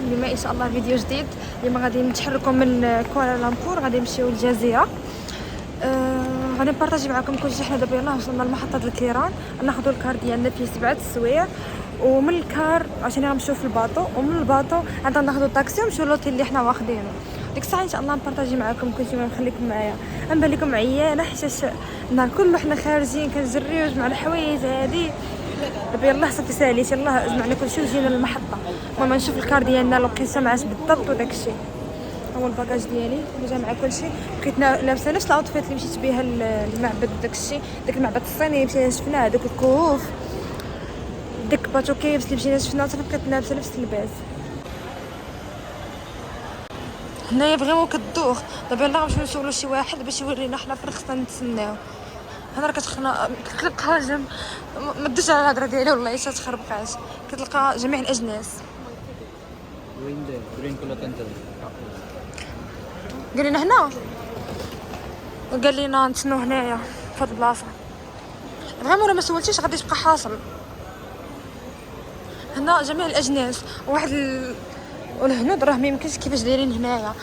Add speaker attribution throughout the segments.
Speaker 1: اليوم ان شاء الله فيديو جديد. اليوم غادي نتحركوا من كوالالمبور غادي نمشيو للجزيره. غادي نبارطاجي معكم كلشي. حنا دابا يلاه وصلنا لمحطه الكيران، ناخذوا الكار ديالنا فيه 7 السوايع، ومن الكار عشان غنمشيو في الباطو، ومن الباطو عاد ناخذوا طاكسي ونمشيو للوتيل اللي حنا واخدينه. ديك الساعه ان شاء الله نبارطاجي معكم كلشي، ما نخليكم معايا. نبان لكم عيانه حيت النهار كله حنا خارجين كنجريو جمع الحوايج هادي. دابا يلاه صافي ساليت، يلاه جمعنا كلشي وجينا للمحطه. المهم نشوف الكار ديالنا لوقيته معاش بالضبط وداكشي. هو الباكاج ديالي جا مع كلشي. بقيت لابسه نفس الاوتفيت اللي مشيت بها للمعبد داكشي، داك المعبد الصيني اللي مشينا شفناه، داك الكهوف، داك باتو كيبس اللي مشينا شفناه، صافي بقيت لابسه نفس اللباس. هنايا فريمون كدوخ. دابا يلاه غنمشيو نسولو شي واحد باش يورينا حنا فين خصنا نتسناو. هنا راه كتلقى ما ديش على الهضره ديالي والله حتى تخربقاش. كتلقى جميع الاجناس.
Speaker 2: وين داير برين كلها كنت
Speaker 1: قال لنا هنا، وقال لنا نتسناو هنايا في هاد البلاصه. فريمون ما سولتيش غادي تبقى حاصل. هنا جميع الاجناس وواحد والهنود راه ما يمكنش كيفاش دايرين هنايا.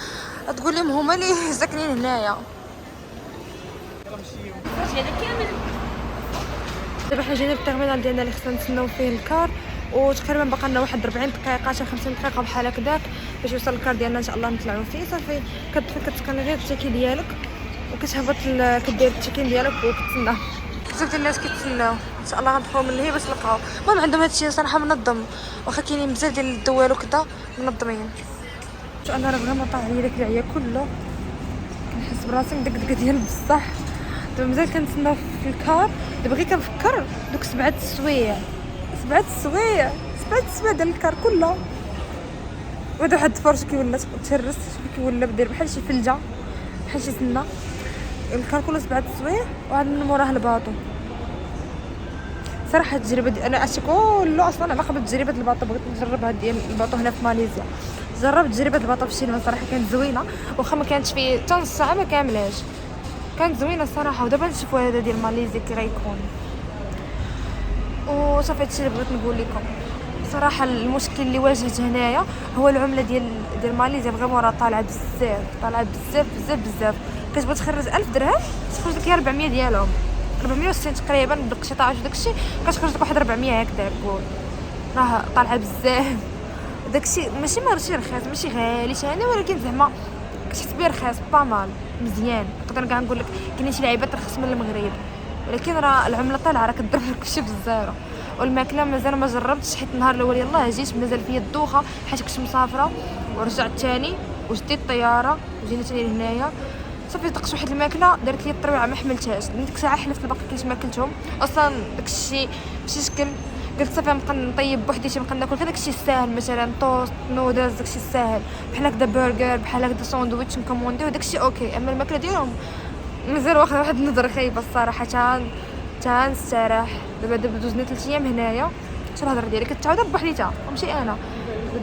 Speaker 1: تقول لهم هما اللي ساكنين هنايا. دابا حنا جينا للتيرمينال ديالنا اللي خصنا نتسناو فيه الكار، وتقريبا باقا لنا واحد 40 دقيقه حتى 50 دقيقه بحال هكذاك باش يوصل الكار ديالنا ان شاء الله نطلعوا فيه. صافي كتدخل كتسكن غير التيكي ديالك وكتهبط كدير التيكين ديالك وكتسنى. بزاف الناس كيتسناو ان شاء الله غندخلوا من هنا باش نلقاو. المهم عندهم هادشي صراحه منظم، واخا كاينين بزاف ديال الدول وكذا منظمين. انا راه فريمون طاح عليا داك العيا كله، كنحس براسي مدقدقه ديال بصح. دابا مازال كنتسناو في الكار. دابا غير كنفكر دوك 7 السوايع 7 السوايع 7 السوايع ديال الكار كلها. وهذا واحد الفرش كيولى تهرس، كيولى داير بحال شي فلجه بحال شي سنه. الكار كله 7 السوايع وعاد من موراه الباطو. صراحه التجربه دي انا عشت كله اصلا على قبل تجربه الباطو. بغيت نجربها ديال الباطو هنا في ماليزيا. جربت تجربه الباطو في الشينما صراحه كانت زوينه، واخا ما كانتش فيه حتى نص ساعه ما كاملاش، كانت زوينه الصراحه. ودابا نشوفوا هذا ديال ماليزيا كي غيكون. وصافي هادشي اللي بغيت نقول لكم. صراحه المشكل اللي واجهت هنايا هو العمله ديال ماليزيا. فريمون راه طالعه بزاف. كتبغي تخرج 1000 درهم تخرج لك 400 ديالهم، 460 تقريبا بالقشطاعات وداكشي. كتخرج لك واحد 400 هكذا. نقول راه طالعه بزاف. داكشي ماشي ماشي رخيص، ماشي غالي ثاني، ولكن زعما كتحس بيه رخيص با مال مزيان. نقدر كاع نقول لك كاينين شي لعيبات رخص من المغرب، ولكن راه العمله طالعه، راه كضرب لك كلشي بالزيرو. والماكله مازال ما جربتش، حيت النهار الاول يلاه جيت مازال فيا الدوخه حيت كنت مسافره، ورجعت ثاني وشديت الطياره وجينا ثاني لهنايا. صافي طقت واحد الماكله دارت لي الطروعه ما حملتهاش. ديك الساعه حلفت باقي كنت ما كلتهم اصلا. داكشي بشي شكل قلت صافي نبقى نطيب بوحدي شي نبقى ناكل داكشي الساهل، مثلا توست نودلز داكشي الساهل بحال هكذا، برجر بحال هكذا، ساندويتش نكومونديو داكشي اوكي. اما الماكله ديالهم مازال واخا واحد النظره خايبه الصراحه. تا نستراح. دابا دوزنا 3 ايام هنايا. شنو الهضره ديالي كتعاود بوحديتها وماشي انا.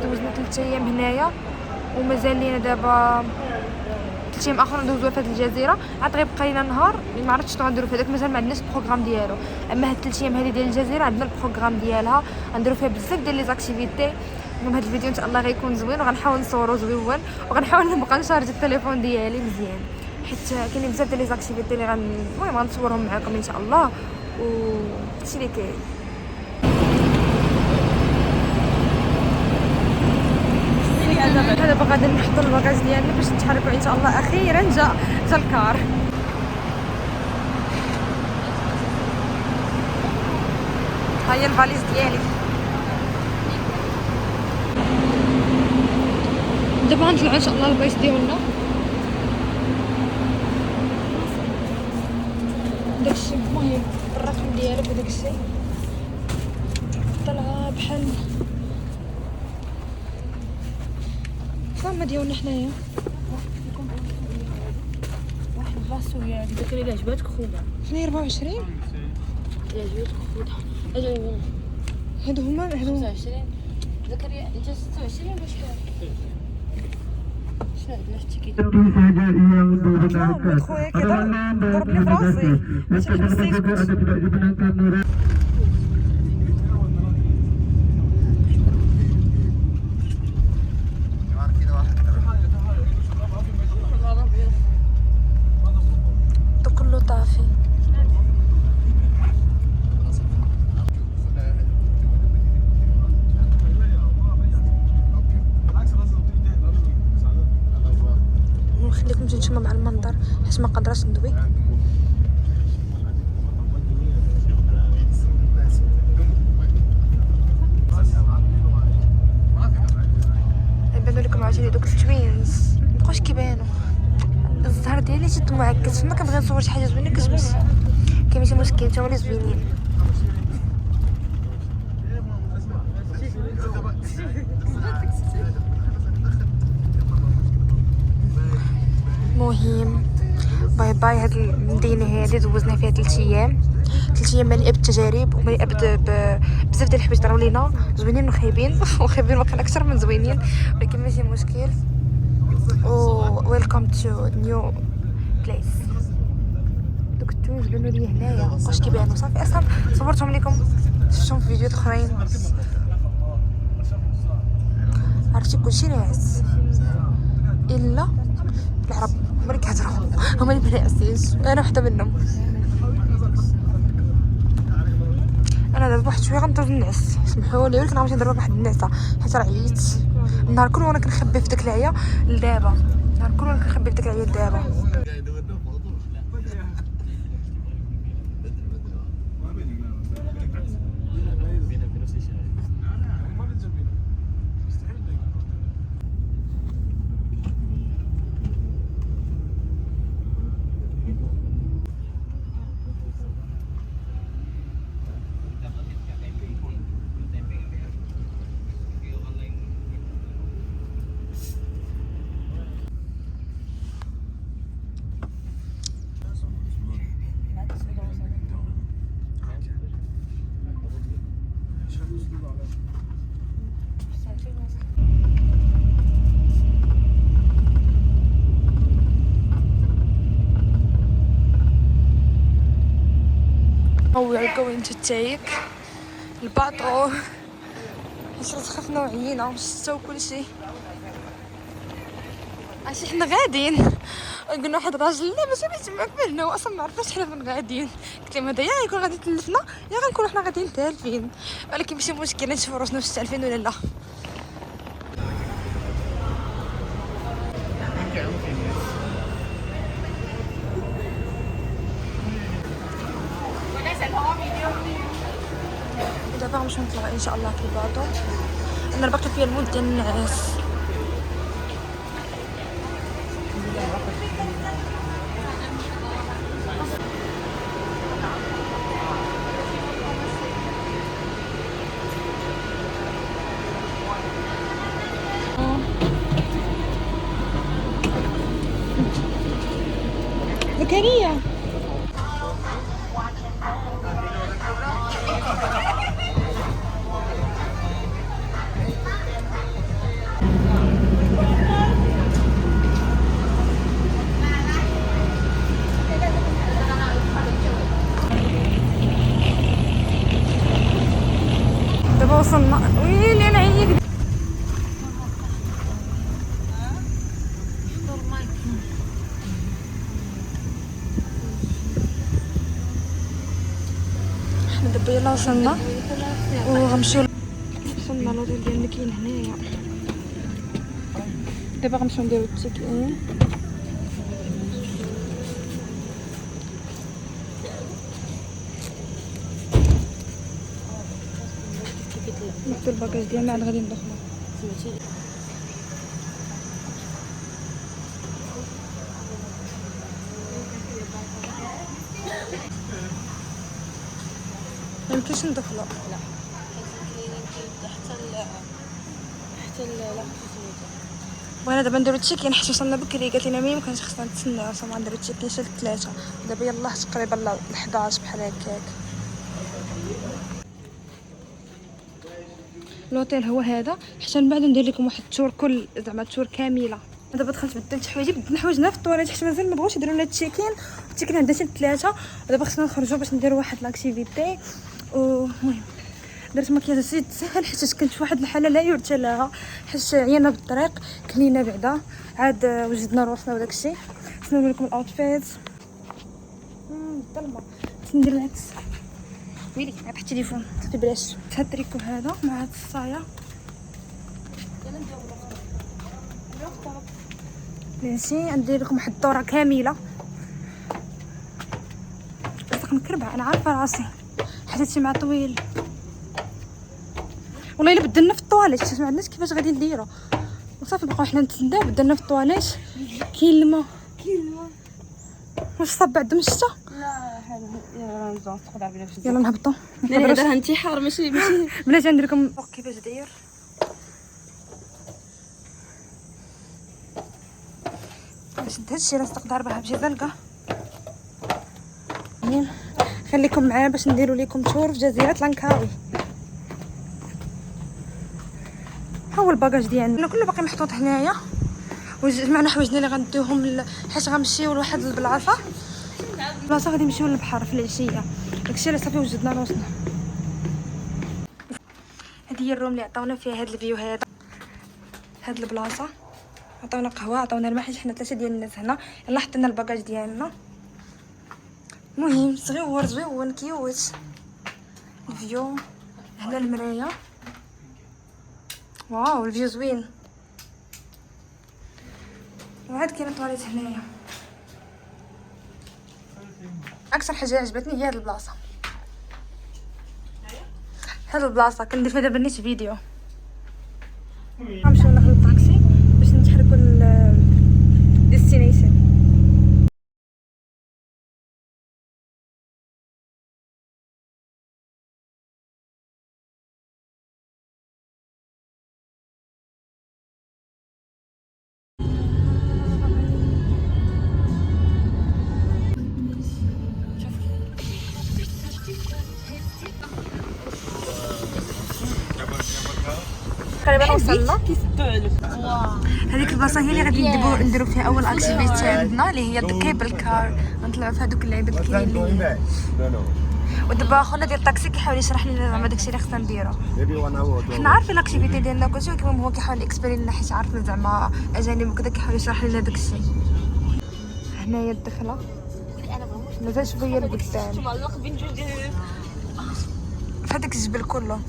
Speaker 1: دوزنا 3 ايام هنايا ومازال لينا دابا 3 ايام اخرين ندوزوها في هاد الجزيره. عاد غيبقى لينا نهار ما عرفتش شنو غنديرو في هذاك، مازال ما عندناش البروغرام ديالو. اما هاد 3 ايام هذه ديال الجزيره عندنا البروغرام ديالها، غنديرو فيها بزاف ديال لي زاكتيفيتي. المهم هاد الفيديو ان شاء الله غيكون زوين، وغنحاول نصورو زوين، وغنحاول نبقى نشارج التليفون ديالي مزيان، حيت كاينين بزاف ديال لي زاكتيفيتي اللي المهم غنصورهم معكم ان شاء الله. وهادشي اللي كاين. دابا غادي نحطوا الباكاج ديالنا باش نتحركوا ان شاء الله. اخيرا جا الكار. ها هي الفاليز ديالي. دابا غنطلعوا ان شاء الله البيس ديالنا. داكشي المهم الرقم ديالك وداكشي طلعه بحال فما ديالنا حنايا. واحد البلاصه هي داك اللي عجباتك خوها. شنو 24 اللي عجباتك خوها. اجا هادو هما 25 زكريا. انت 26 باش شنو عندنا في التيكيت؟ خويا ضربني في راسي باش نحبس السيكوت. الدار حيت ما قدرتش ندوي. يبانوا لكم عاوتاني دوك التوينز مبقاوش كيبانوا. الزهر ديالي جد معكس، ما كنبغي نصور شي حاجه زوينه كتبس. كاين ماشي مشكل، نتا هما اللي زوينين. مهم باي باي. هاد المدينه هادي دوزنا فيها 3 ايام، 3 ايام مليئه بالتجارب ومليئه بزاف ديال الحوايج طراو لينا زوينين وخايبين وخايبين واقيلا اكثر من زوينين، ولكن ماشي مشكل. ويلكم تو نيو بليس. دوك التوينز بانوا لي هنايا واش كيبانوا صافي، اصلا صورتهم لكم شفتهم في فيديوهات اخرين. عرفتي كلشي ناعس الا العرب هما اللي كيهضروا، هما اللي مناعسينش، انا وحده منهم. انا دابا واحد شويه غنضرب نعس، سمحوا لي، ولكن غنمشي نضرب واحد النعسه حيت رعيت النهار كله وانا كنخبي في داك العيا لدابا، النهار كله وانا كنخبي في داك العيا لدابا. We are going to take الباطو حيت خفنا وعيينا وشتا وكلشي. عرفتي حنا غاديين قلنا واحد الراجل لا ماشي بيتما فينا، هو اصلا ما عرفناش حنا فين غاديين. قلت لهم هذا يا غيكون غادي تلفنا يا غنكونوا حنا غاديين تالفين، ولكن ماشي مشكل نشوفوا راسنا واش تالفين ولا لا. دابا غنمشيو نطلعوا ان شاء الله في الباطو. انا باقي فيا المود ديال النعاس. زكريا دابا وصلنا. ويلي انا عييت. حنا دابا يلا وصلنا وغنمشيو. وصلنا لوطيل ديالنا كاين هنايا. دابا غنمشيو نديرو التشيك ان. نحطو الباكاج ديالنا عاد غادي ندخلو. ميمكنش ندخلو. لا حتى بغينا دابا نديرو التشيكين حيت وصلنا بكري. قالت لنا ميمكنش خصنا نتسناو، وصلنا نديرو التشيكين حتى ل3. دابا يلاه تقريبا ل 11 بحال هكاك. لوطيل هو هذا، حتى من بعد ندير لكم واحد التور كل زعما التور كامله. دابا دخلت بدلت حوايجي، بدلنا حوايجنا في الطواليت حيت مازال ما بغاوش يديروا لنا التشيكين. التشيكين عندها حتى 3. ودابا خصنا نخرجوا باش نديروا واحد لاكتيفيتي. المهم درت مكياج زيد سهل حيت كنت في واحد الحاله لا يرثى لها، حيت عيانا بالطريق كلينا بعدا عاد وجدنا روحنا وداك الشيء. نوري لكم الاوتفيت. الظلمه ندير العكس. ويلي عاد التليفون صافي بلاش. هاد التريكو هذا مع هاد الصايه ماشي. ندير لكم واحد الدوره كامله باقي مكربعه، انا عارفه راسي حسيت مع طويل. والله الا بدلنا في الطواليت ما عندناش كيفاش غادي نديرو وصافي. بقاو حنا نتسناو بدلنا في الطواليت. كاين الماء واش صاب بعد مشتا؟
Speaker 3: لا يلا نزون تقدر بلا في
Speaker 1: يلا نهبطوا.
Speaker 3: هذا انتحار ماشي
Speaker 1: بلاتي ندير لكم فوق كيفاش داير. باش ند هادشي راه نستقدر بها بشي زنقه. خليكم معايا باش نديروا لكم تور في جزيره لانكاوي. ها هو الباجاج ديالنا كله باقي محطوط هنايا، وجمعنا حوايجنا اللي غنديوهم حيت غنمشيو لواحد البلاصه غادي نمشيو للبحر في العشيه. داكشي اللي صافي وجدنا راسنا. هذه هي الروم اللي عطاونا فيها هاد الفيو هذا، هاد البلاصه عطاونا قهوه عطاونا الماء حيت حنا 3 ديال الناس هنا. يلا حطينا الباجاج ديالنا. المهم صغيور زويون كيوت الفيو. هنا المرايه، واو الفيو زوين. وعاد كاينه طواليت هنايا. اكثر حاجه عجبتني هي هاد البلاصه. هاد البلاصه كندير فيها دابا نيت فيديو. غنمشيو ناخذ الطاكسي باش نتحركوا للديستينيشن. تقريبا وصلنا. هذيك البلاصه هي اللي غادي نديرو فيها اول اكتيفيتي عندنا اللي هي الكيبل كار. غنطلعوا في هذوك اللعيبات الكاينين. ودابا خونا ديال الطاكسي كيحاول يشرح لنا زعما داكشي اللي خصنا نديرو. حنا عارفين الاكتيفيتي ديالنا كلشي، ولكن هو كيحاول يكسبيري لنا حيت عارفنا زعما اجانب وكذا، كيحاول يشرح لنا داكشي. هنايا الدخله مازال شويه لقدام
Speaker 3: معلق بين جوج
Speaker 1: في هذاك الجبل كله.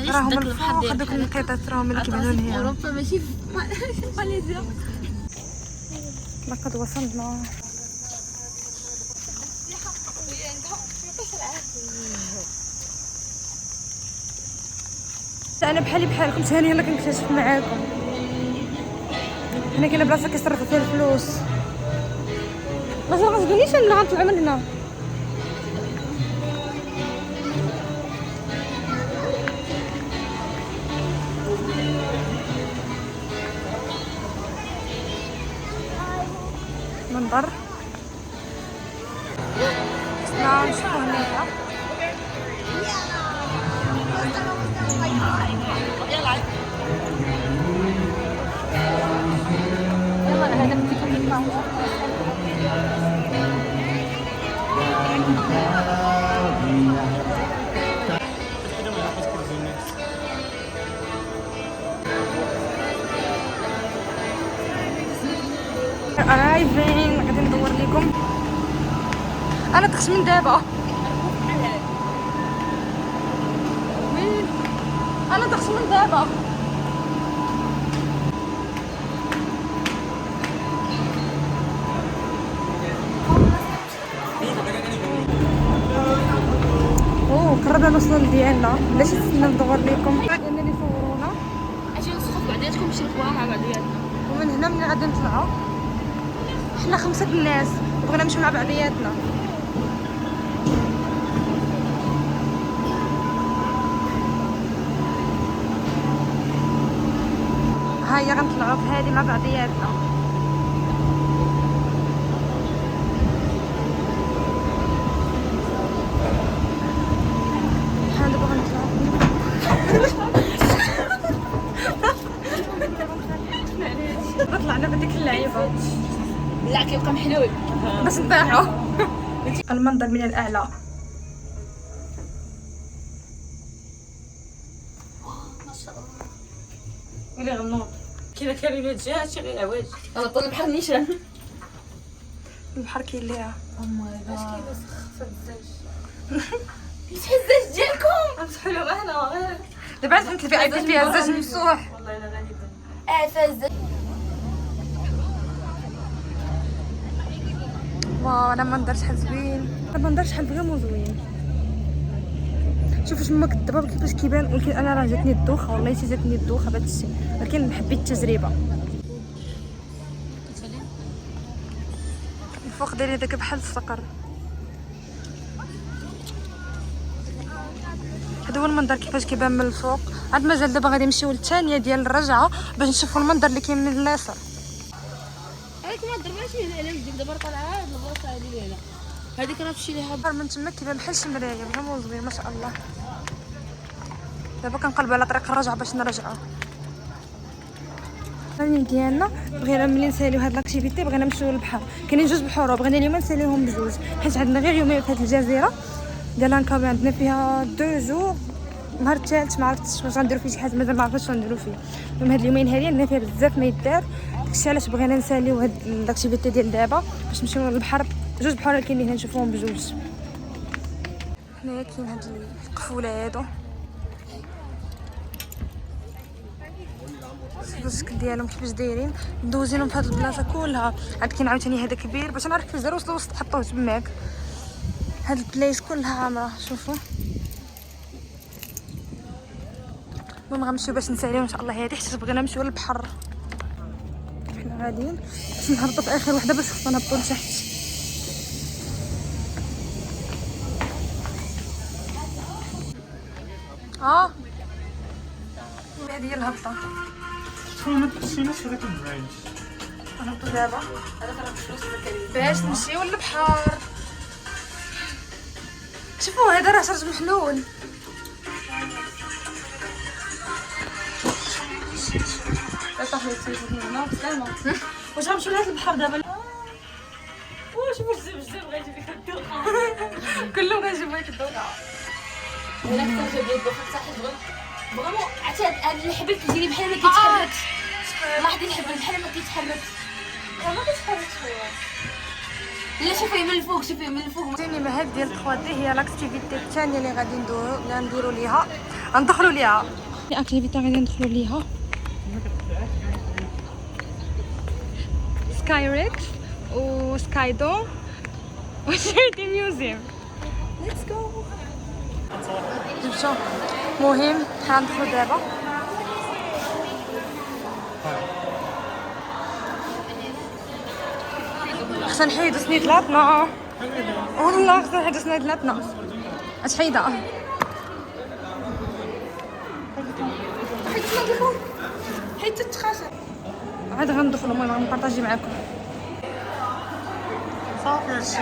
Speaker 1: راهم الفوق هذوك النقيطات راهم اللي كيبانوا لهنا.
Speaker 3: اوروبا ماشي في ماليزيا.
Speaker 1: لقد وصلنا. انا بحالي بحالكم ثاني يلا كنكتشف معاكم. هنا كاينه بلاصه كيصرفوا فيها الفلوس. ما غنصدقونيش انا غنطلعوا من هنا. منظر نشوفو هنايا. arriving. غادي ندور لكم. انا طقت من دابا. وين انا طقت من دابا. قربنا نوصلوا لديالنا. علاش نستنى ندور لكم ديالنا اللي صورونا.
Speaker 3: اجي نسخف بعدياتكم شي خواها بعدياتنا.
Speaker 1: ومن هنا من غادي نطلعوا حنا 5 الناس بغينا نمشيو مع بعضياتنا. ها هي غنطلعوا في هذه مع بعضياتنا. حنا دابا غنطلعوا. طلعنا بديك اللعيبه.
Speaker 3: لا كيبقى محلول
Speaker 1: بس نطيحوا. المنظر من الاعلى.
Speaker 3: ما شاء الله. ولا غنوض كاينه كلمات جات شي غير عواج. انا طول البحر نيشان.
Speaker 1: البحر كاين ليها.
Speaker 3: او ماي جاد. اش كاين في الزاج. الزاج ديالكم. امسحوا له هنا غير.
Speaker 1: دابا فهمت في عيطت فيها الزاج مفتوح.
Speaker 3: والله الا غالبا. فالزاج.
Speaker 1: واو انا ما ندرتش شحال زوين، ما ندرتش شحال فريمون زوين. شوفوا تما كدابا كيفاش كيبان، ولكن انا راه جاتني الدوخه، والله جاتني الدوخه بهذا الشيء، ولكن حبيت التجربه. الفوق دايرين داك بحال الصقر. هذا هو المنظر كيفاش كيبان من الفوق. عاد مازال دابا غادي نمشيو للثانيه ديال الرجعه باش نشوفوا المنظر اللي كاين من اليسار.
Speaker 3: هذيك ما ضرباتش على وجهك دابا طالعه هاد البلاصه هادي هنا، هذيك راه تمشي ليها
Speaker 1: من تما كيبان بحال شي مرايه، فريمون زوين ما شاء الله. دابا كنقلب على طريق الرجعه باش نرجعوا. الثاني ديالنا بغينا ملي نساليو هاد لاكتيفيتي بغينا نمشيو للبحر. كاينين جوج بحور وبغينا اليوم نساليوهم بجوج، حيت عندنا غير يومين في هاد الجزيره ديال لانكابي، عندنا فيها 2 جور. نهار الثالث ما عرفتش واش غنديرو فيه شي حاجه، مازال ما عرفتش واش غنديرو فيه. المهم هاد اليومين هادي عندنا فيها بزاف ما يدار، داكشي علاش بغينا نساليو هاد لاكتيفيتي ديال دابا باش نمشيو للبحر. جوج بحور كاينين هنا نشوفوهم بجوج. هنايا كاين هاد القفوله هادو، الشكل ديالهم كيفاش دايرين، دوزينهم في هاد البلاصه كلها. عاد كاين عاوتاني هذا كبير باش نعرف كيفاش داروا وصلوا وسط حطوه تماك. هاد البلايص كلها عامره، شوفوا. المهم غنمشيو باش نساليو ان شاء الله هادي، حيت بغينا نمشيو للبحر. حنا غاديين باش نهبطوا في اخر وحده باش خصنا نهبطوا لتحت. هذه هي الهبطه.
Speaker 4: ما تمشيناش في ذاك البرانش.
Speaker 1: غنهبطوا دابا باش نمشيو للبحر. شوفوا هذا راه شرج محلول.
Speaker 3: واش غنمشيو لهاد البحر دابا؟ واش بزاف غيجي لك الدوخه.
Speaker 1: كلهم غيجيبوا لك الدوخه.
Speaker 3: انا كنت ديال الدوخه صح فريمون عرفتي هاد الحبل كيجيني بحال ما كيتحركش. لاحظي الحبل بحال ما كيتحركش. ما كيتحركش هو. لا شوفيه من الفوق، شوفيه من الفوق.
Speaker 1: ثاني مهام ديال 3 دي هي لاكتيفيتي الثانيه اللي غادي نديرو ليها، ندخلوا ليها. الاكتيفيتي غادي ندخلوا ليها سكاي ريكس وسكاي دون وشيرتي ميوزيوم. ليتس جو. المهم غندخلوا دابا. خصنا نحيدو سنيدلاتنا، والله خصنا نحيدو سنيدلاتنا. اش حيدها حيت تتخاسر. عاد غندخلوا. المهم غنبارطاجي معكم.
Speaker 4: صافي هادشي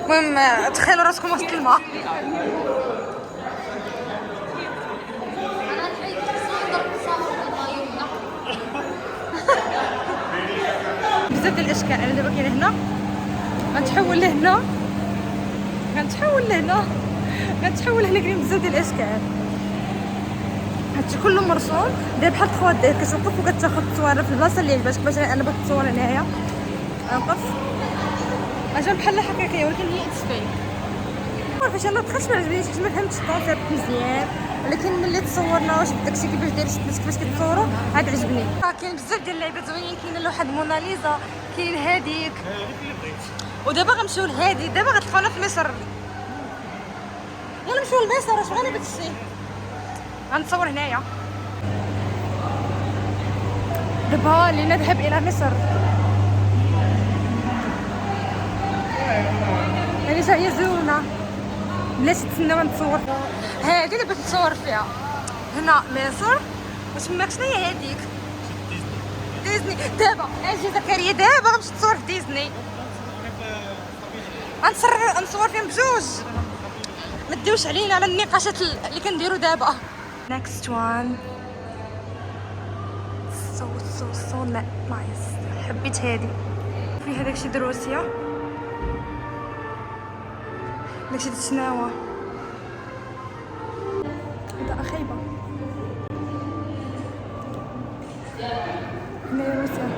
Speaker 1: المهم تخيلوا راسكم وسط الماء. بزاف ديال الاشكال. انا دابا كاين هنا، غنتحول لهنا، غنتحول لهنا، غنتحول هنا. كاين بزاف ديال الاشكال. هادشي كله مرسوم داير بحال 3 دي، كتوقف وكتاخد تصويره في البلاصه اللي عجباتك. مثلا انا بغيت نتصور هنايا، نوقف اجا بحال حقيقيه ولكن هي اتس فيك. عارفه ان الله دخلت ما عجبنيش حيت ما فهمتش الكونسيبت مزيان، ولكن ملي تصورنا واش داكشي كيفاش داير شفت الناس كيفاش كيتصوروا عاد عجبني. كاين بزاف ديال اللعيبات زوينين. كاين لوحه موناليزا، كاين هذيك، ودابا غنمشيو لهادي. دابا غتدخلنا في مصر. يلا نمشيو لمصر. اش بغينا بهادشي؟ غنتصور هنايا. دابا لنذهب الى مصر. يعني جايه زوينه، بلاش تسناو نتصور. هادي اللي بغيت نتصور فيها هنا مصر. وتماك شنو هي هاديك؟ ديزني. دابا اجي زكريا، دابا غنمشي نتصور في ديزني. غنصور فيهم بجوج. ما تديوش علينا على النقاشات اللي كنديروا دابا. next one so nice. حبيت هادي. فيها داكشي دروسيه، داكشي د الشناوه. اضاءة خايبه. هنايا روسيا.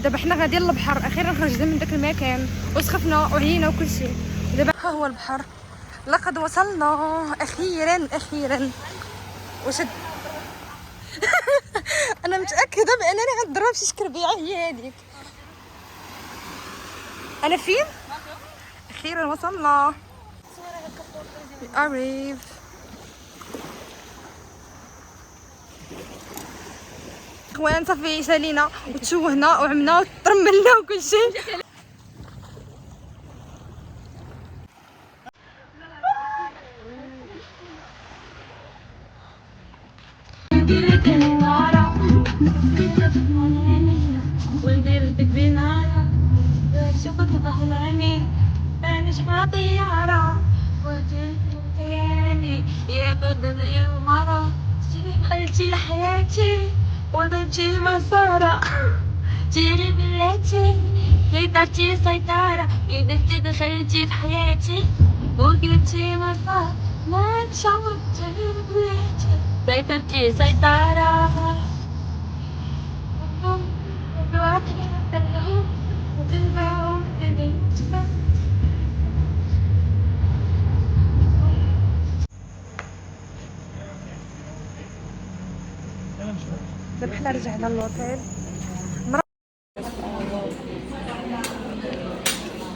Speaker 1: دابا حنا غاديين للبحر. اخيرا خرجنا من داك المكان وسخفنا وعيينا وكل شيء. دابا ها هو البحر لقد وصلنا اخيرا اخيرا. واش انا متاكده بانني غنضرب شي شكربيعه هي هذيك. انا فين؟ اخيرا وصلنا. We arrive. اخوان صافي سالينا وتشوهنا وعملنا وترملنا وكل شيء.
Speaker 3: ونديرك بنارة شوفك ظهراني أنا شبه طيارة وجيتني يا بدر يا مرة خلتي حياتي وضجي مسارة جيري بلاتي قدرتي سيطرة قدرتي دخلتي في حياتي وقلتي مسار ما تشوت بلاتي سيطرتي سيطرة
Speaker 1: دابا حنا رجعنا للوطيل